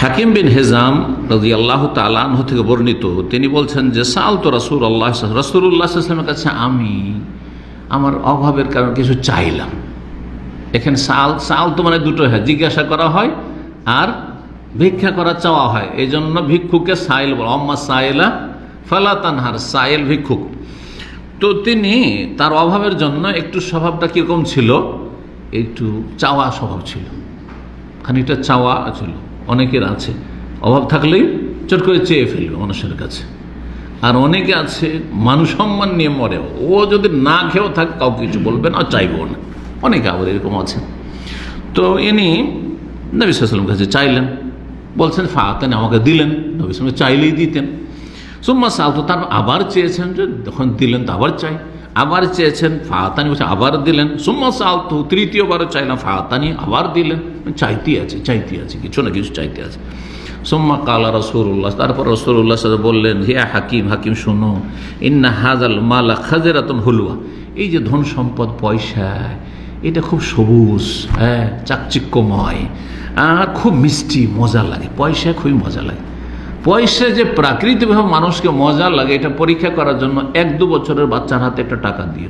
হাকিম বিন হিজাম রাদিয়াল্লাহু তাআলা আনহু থেকে বর্ণিত, তিনি বলছেন যে সাআলতু রাসূলুল্লাহ সাল্লাল্লাহু আলাইহি ওয়াসাল্লামের কাছে আমি আমার অভাবের কারণে কিছু চাইলাম। এখানে সাল তো মানে দুটো হয়, জিজ্ঞাসা করা হয় আর ভিক্ষা করা চাওয়া হয়। এই জন্য ভিক্ষুকে সাইল বলা, অম্মা সাইলা ফালা তানহার, সাইল ভিক্ষুক। তো তিনি তার অভাবের জন্য একটু স্বভাবটা কীরকম ছিল, একটু চাওয়া স্বভাব ছিল, খানিকটা চাওয়া ছিল। অনেকের আছে অভাব থাকলেই চট করে চেয়ে ফেলবে মানুষের কাছে, আর অনেকে আছে মানুষ সম্মান নিয়ে মরে, ও যদি না খেয়েও থাকে কাউকে কিছু বলবে না, চাইবো না। অনেকে আবার এরকম আছে। তো ইনি নবী সাল্লাল্লাহু আলাইহি ওয়াসাল্লামের কাছে চাইলেন, বলছেন ফাআতানি, আমাকে দিলেন। নবী সাল্লাল্লাহু আলাইহি ওয়াসাল্লাম চাইলেই দিতেন। সুম্মা সাআলতু, তার আবার চেয়েছেন, যে যখন দিলেন তো আবার চাই, আবার চেয়েছেন ফাআতানি, বলছে আবার দিলেন। সুম্মা সাআলতু, তৃতীয়বারও চাইলাম, ফাআতানি, আবার দিলেন। চাইতে আছে, কিছু না কিছু চাইতে আছে। সুম্মা কালা রাসূলুল্লাহ, তারপর রাসূলুল্লাহ সাল্লাল্লাহু আলাইহি ওয়াসাল্লাম বললেন, হে হাকিম শোনো, ইন্না হাযাল মালা খাযরাতুন হুলওয়া, এই যে ধন সম্পদ পয়সা, এটা খুব সবুজ, হ্যাঁ, চাকচিক্যময় আর খুব মিষ্টি, মজা লাগে। পয়সা খুবই মজা লাগে। পয়সা যে প্রাকৃতিকভাবে মানুষকে মজা লাগে, এটা পরীক্ষা করার জন্য 1-2 বছরের বাচ্চার হাতে একটা টাকা দিয়ে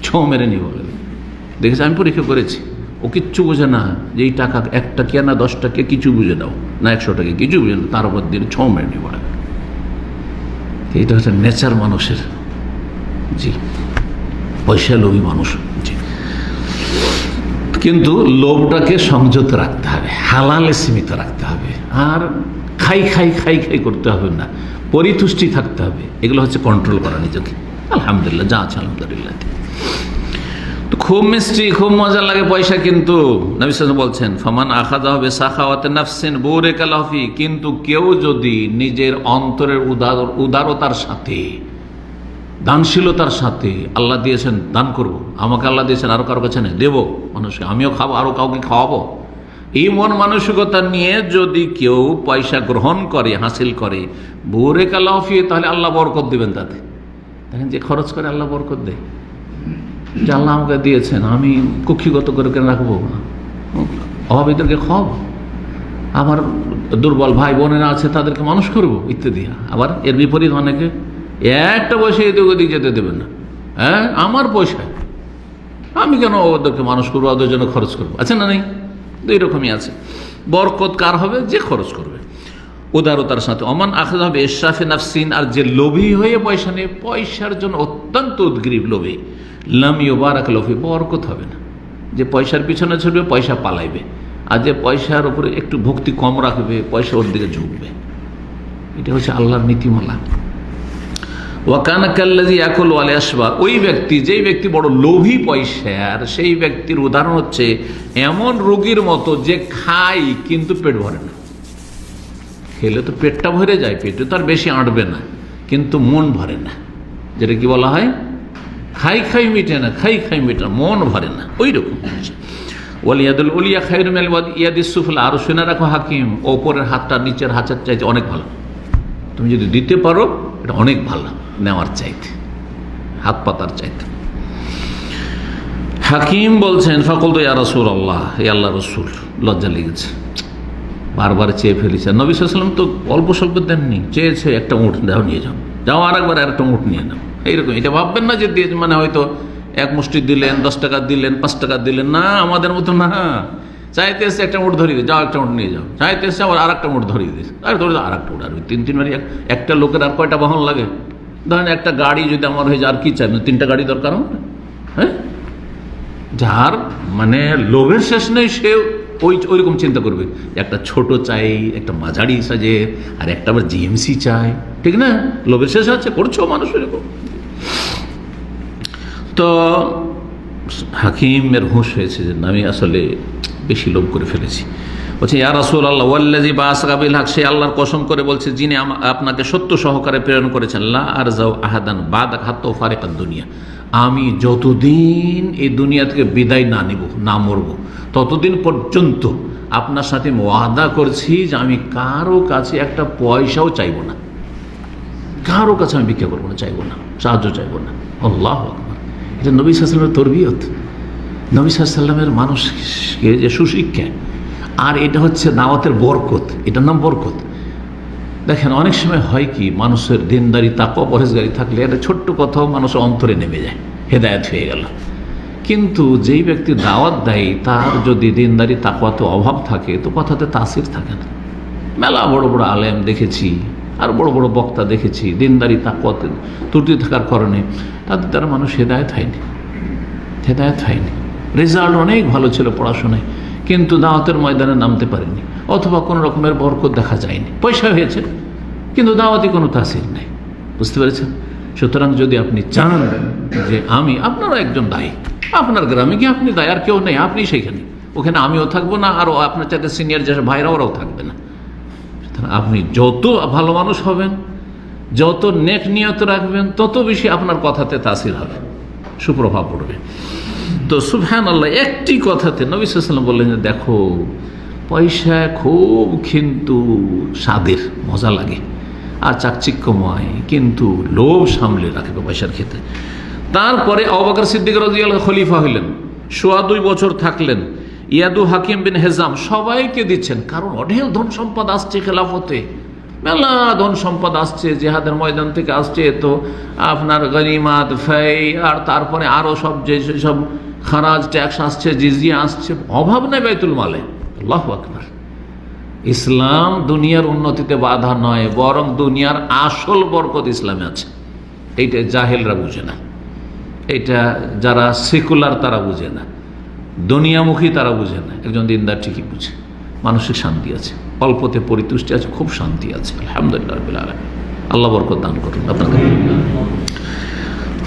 ছো মেরে নিয়ে বলে, দেখেছি, আমি পরীক্ষা করেছি, ও কিচ্ছু বোঝে না যে এই টাকা 1 টাকা না 10 টাকা, কিছু বুঝে দাও না, 100 টাকা কিছু বুঝে না, তার উপর দিয়ে ছো মেরে নিয়ে বলে। এইটা হচ্ছে নেচার মানুষের। জি, পয়সা লোভী মানুষ। জি, কিন্তু লোভটাকে সংযত রাখতে হবে, হালালে সীমিত রাখতে হবে, আর খাই করতে হবে না, পরিতুষ্টি থাকতে হবে। এগুলো হচ্ছে কন্ট্রোল করা নিজেকে। আলহামদুলিল্লাহ, যা আছে আলহামদুলিল্লাহ। তো খুব মিষ্টি, খুব মজা লাগে পয়সা, কিন্তু নবী সাল্লাল্লাহু আলাইহি ওয়াসাল্লাম বলছেন ফামান আখাযাহু বিসাখাওয়াতি নাফসিন বুরিকা লাহু ফি, কিন্তু কেউ যদি নিজের অন্তরের উদারতার সাথে, দানশীলতার সাথে, আল্লাহ দিয়েছেন দান করব, আমাকে আল্লাহ দিয়েছেন আরো কারো কাছে নেই, দেবো মানুষকে, আমিও খাবো, আরো কাউকে খাওয়াবো, এই মন মানসিকতা নিয়ে যদি কেউ পয়সা গ্রহণ করে, হাসিল করে, বুরিকা লাহু ফি, তাহলে আল্লাহ বরকত দিবেন তাতে। দেখেন, যে খরচ করে আল্লাহ বরকত দেয়, যে আল্লাহ আমাকে দিয়েছেন, আমি কক্ষিগত করে কেন রাখবো না, অভাবীদেরকে খাওয়াবো, আমার দুর্বল ভাই বোনেরা আছে তাদেরকে মানুষ করবো ইত্যাদি। আবার এর বিপরীত অনেকে একটা পয়সা এদিক ওদিক যেতে দেবেন না, হ্যাঁ, আমার পয়সায় আমি কেন ওদেরকে মানুষ করবো, ওদের জন্য খরচ করবো, আছে না নেই? দুই রকমই আছে। বরকত কার হবে? যে খরচ করবে উদারতার সাথে। অমান আখাযা হবে ইসরাফে নাফসিন, আর যে লোভী হয়ে পয়সা নেই, পয়সার জন্য অত্যন্ত উদ্গ্রীব লোভী, লাম ইউবারাক লাহু, বরকত হবে না। যে পয়সার পিছনে ছুটবে, পয়সা পালাইবে, আর যে পয়সার উপরে একটু ভক্তি কম রাখবে, পয়সা ওর দিকে ঝুঁকবে। এটা হচ্ছে আল্লাহর নীতিমালা। ওয়াকানা কাল্লাযী ইয়াকুলু ওয়া লা ইয়াশবা, ওই ব্যক্তি, যেই ব্যক্তি বড় লোভী পয়সার, সেই ব্যক্তির উদাহরণ হচ্ছে এমন রোগীর মতো যে খায় কিন্তু পেট ভরে না। খেলে তো পেটটা ভরে যায়, পেটে তো আর বেশি আঁটবে না, কিন্তু মন ভরে না। যেটা কি বলা হয়, খাই মিটে না, খাই মিটে না, মন ভরে না, ওই রকম। ওয়াল ইয়াদুল উলিয়া খায়রু মিনাল ইয়াদিস সুফলা, আর শুনে রাখো হাকিম, ওপরের হাতটা নিচের হাতের চাইতে অনেক ভালো। তুমি যদি দিতে পারো, এটা অনেক ভালো নেওয়ার চাইতে, হাত পাতার চাইতে। হাকিম বলছেন ফাকুলতু ইয়া রাসূলুল্লাহ, হে আল্লাহ রসুল, লজ্জা লেগেছে, বারবার চেয়ে ফেলেছে। নবী সাল্লাল্লাহু আলাইহি ওয়াসাল্লাম তো অল্প স্বল্প দেননি, চেয়েছে একটা উঁট দাও, নিয়ে যাও আরেকবার আরেকটা উঁট নিয়ে নাও, এইরকম। এটা ভাববেন না যে দিয়ে, মানে হয়তো 1 মুষ্টি দিলেন, 10 টাকা দিলেন, 5 টাকা দিলেন, না, আমাদের মতো না। চাইতে এসে একটা উঁট ধরিয়ে দিয়ে যাও, একটা উঁট নিয়ে যাও, চাইতে এসে আবার আরেকটা উঁট ধরিয়ে দিয়েছে, আর ধরে আর একটা উঁট, আর 3 বারই। একটা লোকের আর কয়টা বাহন লাগে? ধরেন একটা গাড়ি যদি আমার হয়ে যায়, আর কি চাই, 3টা গাড়ি দরকার হবে, হ্যাঁ। যার মানে লোভের শেষ নেই, সে ওইরকম চিন্তা করবে, একটা ছোট চাই, একটা মাঝারি সাজে, আর একটা আবার জিএমসি চাই, ঠিক না? লোভের শেষ আছে, করছো মানুষ এরকম। তো হাকিমের হুঁশ হয়েছে যে আমি আসলে বেশি লোভ করে ফেলেছি। বলছে ইয়া রাসূলুল্লাহ ওয়াল্লাযী বা'আসাকা বিল হক, সে আল্লাহর কসম করে বলছে যিনি আপনাকে সত্য সহকারে প্রেরণ করেছেন, লা আরজাউ আহাদান বাদাক হাত্তা ফারিকাদ দুনিয়া, আমি যতদিন এই দুনিয়া থেকে বিদায় না নিব, না মরব, ততদিন পর্যন্ত আপনার সাথে ওয়াদা করছি যে আমি কারো কাছে একটা পয়সাও চাইব না, কারো কাছে আমি ভিক্ষা করবো না, চাইবো না, সাহায্য চাইবো না। আল্লাহু আকবার। এটা নবী সাল্লাল্লাহু আলাইহি ওয়াসাল্লামের তরবিয়ত, নবী সাল্লাল্লাহু আলাইহি ওয়াসাল্লামের মানুষকে যে সুশিক্ষা। আর এটা হচ্ছে দাওয়াতের বরকত, এটার নাম বরকত। দেখেন অনেক সময় হয় কি, মানুষের দিনদারি তাকওয়া পরহেজগারি থাকলে একটা ছোট্ট কথাও মানুষের অন্তরে নেমে যায়, হেদায়েত হয়ে গেল। কিন্তু যেই ব্যক্তি দাওয়াত দেয় তার যদি দিনদারি তাকওয়াতে অভাব থাকে তো কথাতে তাসির থাকে না। মেলা বড় বড় আলেম দেখেছি আর বড় বড় বক্তা দেখেছি, দিনদারি তাকওয়াতে ত্রুটি থাকার কারণে তাদের দ্বারা মানুষ হেদায়েত হয়নি। রেজাল্ট অনেক ভালো ছিল পড়াশোনায়, কিন্তু দাওয়াতের ময়দানে নামতে পারেনি, অথবা কোনো রকমের বরকত দেখা যায়নি। পয়সা হয়েছে কিন্তু দাওয়াতে কোনো তাসির নেই। বুঝতে পেরেছেন? সুতরাং যদি আপনি চান যে আপনারও একজন দায়ী, আপনার গ্রামে কি আপনি দায়ী, আর কেউ নেই, আপনি সেইখানে, ওখানে আমিও থাকবো না, আর আপনার চাইতে সিনিয়র যে ভাইরা ওরাও থাকবে না। আপনি যত ভালো মানুষ হবেন, যত নেক নিয়ত রাখবেন, তত বেশি আপনার কথাতে তাসির হবে, সুপ্রভাব পড়বে। তো সুবহানাল্লাহ, একটি কথাতে নবী সাল্লাল্লাহু আলাইহি ওয়াসাল্লাম বললেন যে দেখো, পয়সা খুব কিন্তু স্বাদের, মজা লাগে আর চাকচিক্যময়, কিন্তু লোভ সামলে রাখবে পয়সার ক্ষেত্রে। তারপরে আবু বকর সিদ্দিক রাদিয়াল্লাহু আনহু খলিফা হইলেন, 2.25 বছর থাকলেন। ইয়াদু হাকিম বিন হেজাম সবাইকে দিচ্ছেন, কারণ অঢেল ধন সম্পদ আসছে খেলাফতে, মেলা ধন সম্পদ আসছে, জিহাদের ময়দান থেকে আসছে, তো আপনার গনিমাত, ফেই, আর তারপরে আরও সব যেসব খারাজ ট্যাক্স আসছে, জিজিয়া আসছে, অভাব নেই বাইতুল মালে। আল্লাহু আকবার। ইসলাম দুনিয়ার উন্নতিতে বাধা নয়, বরং দুনিয়ার আসল বরকত ইসলামে আছে। এইটা জাহেলরা বুঝে না, এটা যারা সেকুলার তারা বুঝে না, দুনিয়ামুখী তারা বুঝে না। একজন দিনদার ঠিকই বুঝে, মানসিক শান্তি আছে, অল্পতে পরিতুষ্টি আছে, খুব শান্তি আছে। আলহামদুলিল্লাহ রাব্বিল আলামিন। আল্লাহ বরকত দান করুন আপনাকে।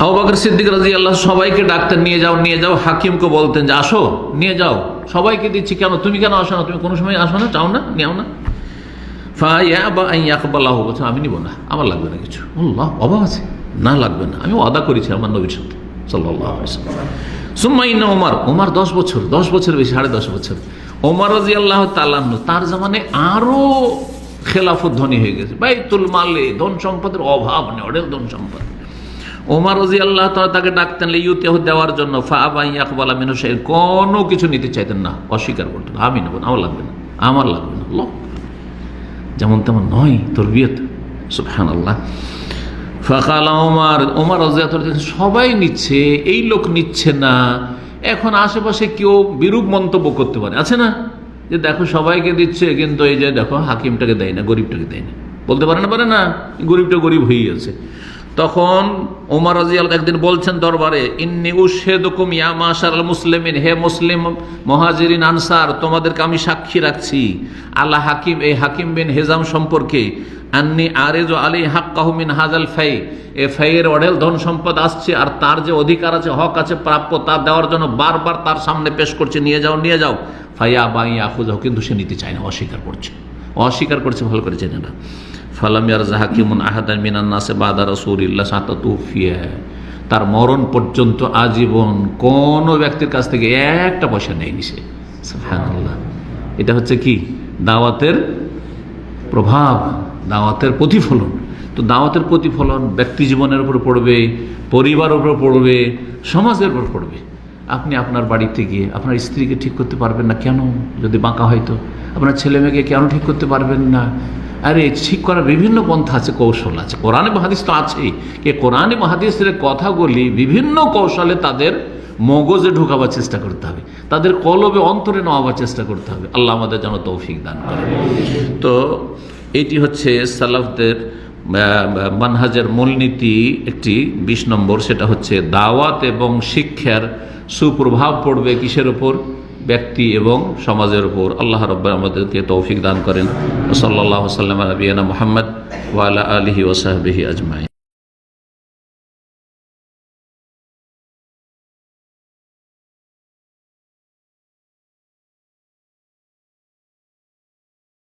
আবু বকর সিদ্দিক রাদিয়াল্লাহু সবাইকে ডাকতেন, নিয়ে যাও। হাকিমকে বলতেন যে আসো, নিয়ে যাও, সবাইকে দিচ্ছি, কেন তুমি কেন আসো না, তুমি কোনো সময় আসো না, চাও না, নিও না। ফায়াবা আন ইয়াকবালাহু, বলছে আমি নিব না, আমার লাগবে না কিছু। আল্লাহ, অভাব আছে, না লাগবে না, আমি ওয়াদা করেছি আমার নবীর সাথে সাল্লাল্লাহু আলাইহি ওয়াসাল্লাম। সুম্মা ইন্না ওমর 10 বছর বেশি, 10.5 বছর। ওমর রাদিয়াল্লাহু তাআলা আনহু, তার জামানে আরো খেলাফত ধনী হয়ে গেছে, বাইতুল মালে ধন সম্পদের অভাব নেই, অঢেল ধন সম্পদ। ওমর রাদিয়াল্লাহু তাআলা তাকে ডাকতেন লিইউতিহু, দেওয়ার জন্য। ফাআবা আন ইয়াকবালা মিনহু শাই'আন, কোনো কিছু নিতে চাইতেন না, অস্বীকার করতেন, আমি নেব না, আমার লাগবে না। আল্লাহ, যেমন তেমন নয় তরবিয়ত। সুবহানাল্লাহ। ফাকালা ওমর রাদিয়াল্লাহু তাআলা, সবাই নিচ্ছে, এই লোক নিচ্ছে না। এখন আশেপাশে কেউ বিরূপ মন্তব্য করতে পারে, আছে না, যে দেখো সবাইকে দিচ্ছে, কিন্তু এই যে দেখো হাকিমটাকে দেয় না, গরিবটাকে দেয় না, বলতে পারে না, গরিবটা গরিব হয়ে আছে। তখন ওমর রাদিয়াল্লাহু একদিন বলছেন দরবারে, ইন্নী উশহিদুকুম ইয়া মাশারাল মুসলিমিন, হে মুসলিম মুহাজিরিন আনসার, তোমাদেরকে আমি সাক্ষী রাখছি, আল্লাহ হাকিম, এই হাকিম বিন হেজাম সম্পর্কে, আন্নী আরিজু আলী হাক্কাহু মিন হাযাল ফাই, এ ফাইয়ের অঢেল ধন সম্পদ আসছে, আর তার যে অধিকার আছে, হক আছে, প্রাপ্য, তা দেওয়ার জন্য বারবার তার সামনে পেশ করছে, নিয়ে যাও। ফাইয়া বাই আখুযাহু, কিন্তু সে নিতে চায় না, অস্বীকার করছে, ভালো করে জেনে না। ফালাম ইয়ারজা হাকিমুন আহাদান মিনান নাসি বাদা রাসূলিল্লাহ হাত্তা তুফিয়া, তার মরণ পর্যন্ত আজীবন কোন ব্যক্তির কাছ থেকে একটা পয়সা নেয়নি সে। সুবহানাল্লাহ। এটা হচ্ছে কি দাওয়াতের প্রভাব, দাওয়াতের প্রতিফলন। তো দাওয়াতের প্রতিফলন ব্যক্তি জীবনের উপর পড়বে, পরিবারের উপর পড়বে, সমাজের উপর পড়বে। আপনি আপনার বাড়িতে গিয়ে আপনার স্ত্রীকে ঠিক করতে পারবেন না, কেন? যদি বাঁকা হয়তো আপনার ছেলে মেয়েকে কেন ঠিক করতে পারবেন না? আরে ঠিক করার বিভিন্ন পন্থা আছে, কৌশল আছে, কোরআন এবং হাদিস তো আছেই। কোরআন এবং হাদিসের কথাগুলি বিভিন্ন কৌশলে তাদের মগজে ঢোকাবার চেষ্টা করতে হবে, তাদের কলবে অন্তরে নেওয়াবার চেষ্টা করতে হবে। আল্লাহ আমাদের যেন তৌফিক দান করে। তো এটি হচ্ছে সালাফদের মানহাজের মূলনীতি একটি 20 নম্বর, সেটা হচ্ছে দাওয়াত এবং শিক্ষার সুপ্রভাব পড়বে কিসের উপর? ব্যক্তি এবং সমাজের উপর। আল্লাহ রাব্বুল আমাদেরকে তৌফিক দান করেন। সাল্লাল্লাহু আলাইহি ওয়া সাল্লাম নবিয়ানা মুহাম্মদ ওয়া আলা আলিহি ওয়া সাহবিহি আজমাইন।